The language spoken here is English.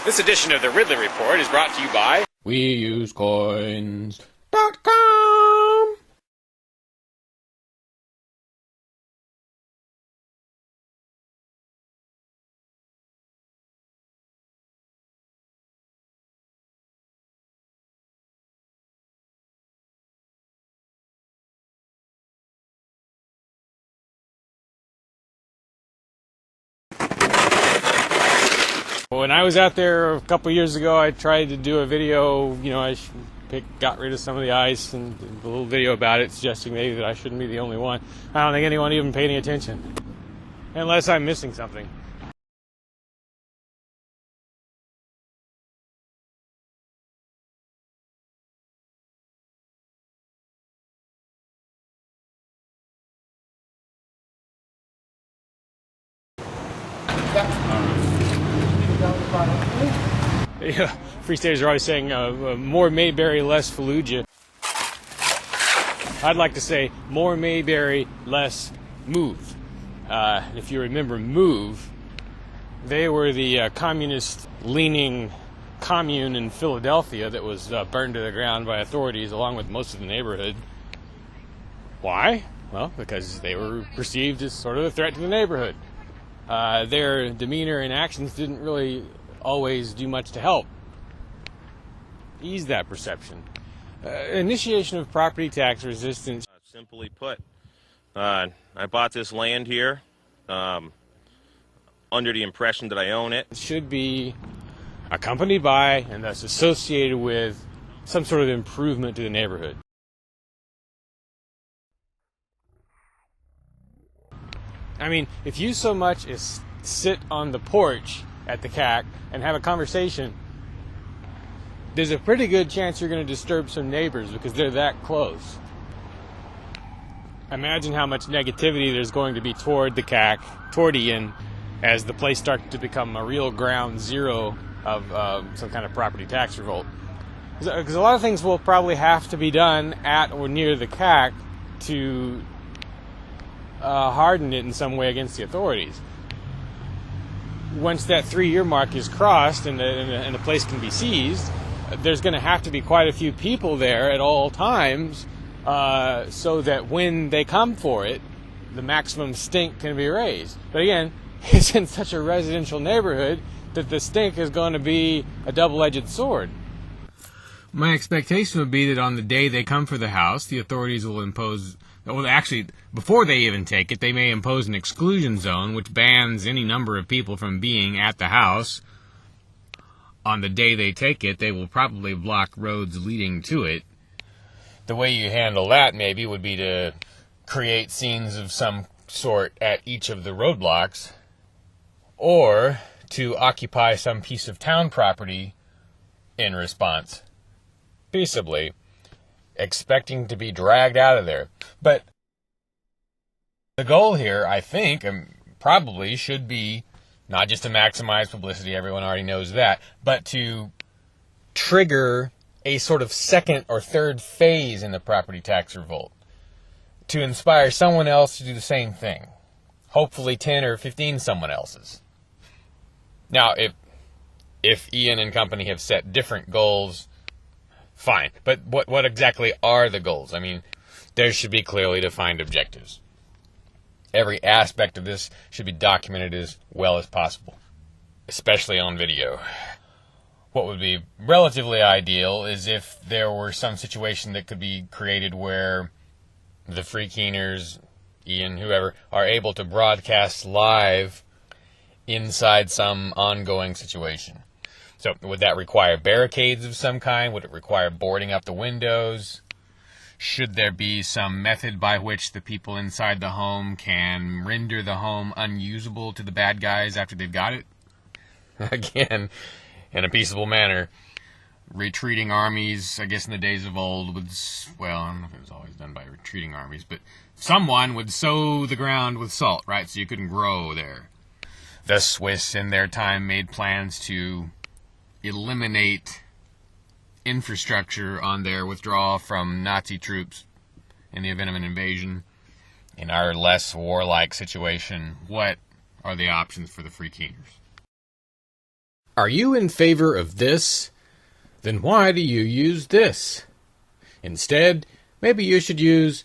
This edition of the Ridley Report is brought to you by WeUseCoins.com. When I was out there a couple years ago, I tried to do a video, I got rid of some of the ice and did a little video about it, suggesting maybe that I shouldn't be the only one. I don't think anyone even paid any attention, unless I'm missing something. Yeah, Free Staters are always saying more Mayberry, less Fallujah. I'd like to say more Mayberry, less Move. If you remember Move, they were the communist-leaning commune in Philadelphia that was burned to the ground by authorities along with most of the neighborhood. Why? Well, because they were perceived as sort of a threat to the neighborhood. Their demeanor and actions didn't really always do much to help ease that perception. Initiation of property tax resistance. Simply put, I bought this land here under the impression that I own it. It should be accompanied by and thus associated with some sort of improvement to the neighborhood. I mean, if you so much as sit on the porch at the CAC and have a conversation, there's a pretty good chance you're going to disturb some neighbors because they're that close. Imagine how much negativity there's going to be toward the CAC, toward Ian, as the place starts to become a real ground zero of some kind of property tax revolt. Because a lot of things will probably have to be done at or near the CAC to harden it in some way against the authorities. Once that 3-year mark is crossed and the place can be seized, there's going to have to be quite a few people there at all times so that when they come for it, the maximum stink can be raised. But again, it's in such a residential neighborhood that the stink is going to be a double-edged sword. My expectation would be that on the day they come for the house, the authorities will impose... Well, actually, before they even take it, they may impose an exclusion zone, which bans any number of people from being at the house. On the day they take it, they will probably block roads leading to it. The way you handle that, maybe, would be to create scenes of some sort at each of the roadblocks, or to occupy some piece of town property in response, peaceably, expecting to be dragged out of there. But the goal here, I think, probably should be not just to maximize publicity, everyone already knows that, but to trigger a sort of second or third phase in the property tax revolt, to inspire someone else to do the same thing, hopefully 10 or 15 someone else's. Now, if Ian and company have set different goals, fine. But what exactly are the goals? I mean, there should be clearly defined objectives. Every aspect of this should be documented as well as possible, especially on video. What would be relatively ideal is if there were some situation that could be created where the free keeners, Ian, whoever, are able to broadcast live inside some ongoing situation. So would that require barricades of some kind? Would it require boarding up the windows? Should there be some method by which the people inside the home can render the home unusable to the bad guys after they've got it? Again, in a peaceable manner. Retreating armies, I guess in the days of old, would, well, I don't know if it was always done by retreating armies, but someone would sow the ground with salt, right, so you couldn't grow there. The Swiss, in their time, made plans to eliminate infrastructure on their withdrawal from Nazi troops in the event of an invasion. In our less warlike situation, what are the options for the free keeners? Are you in favor of this? Then why do you use this? Instead, maybe you should use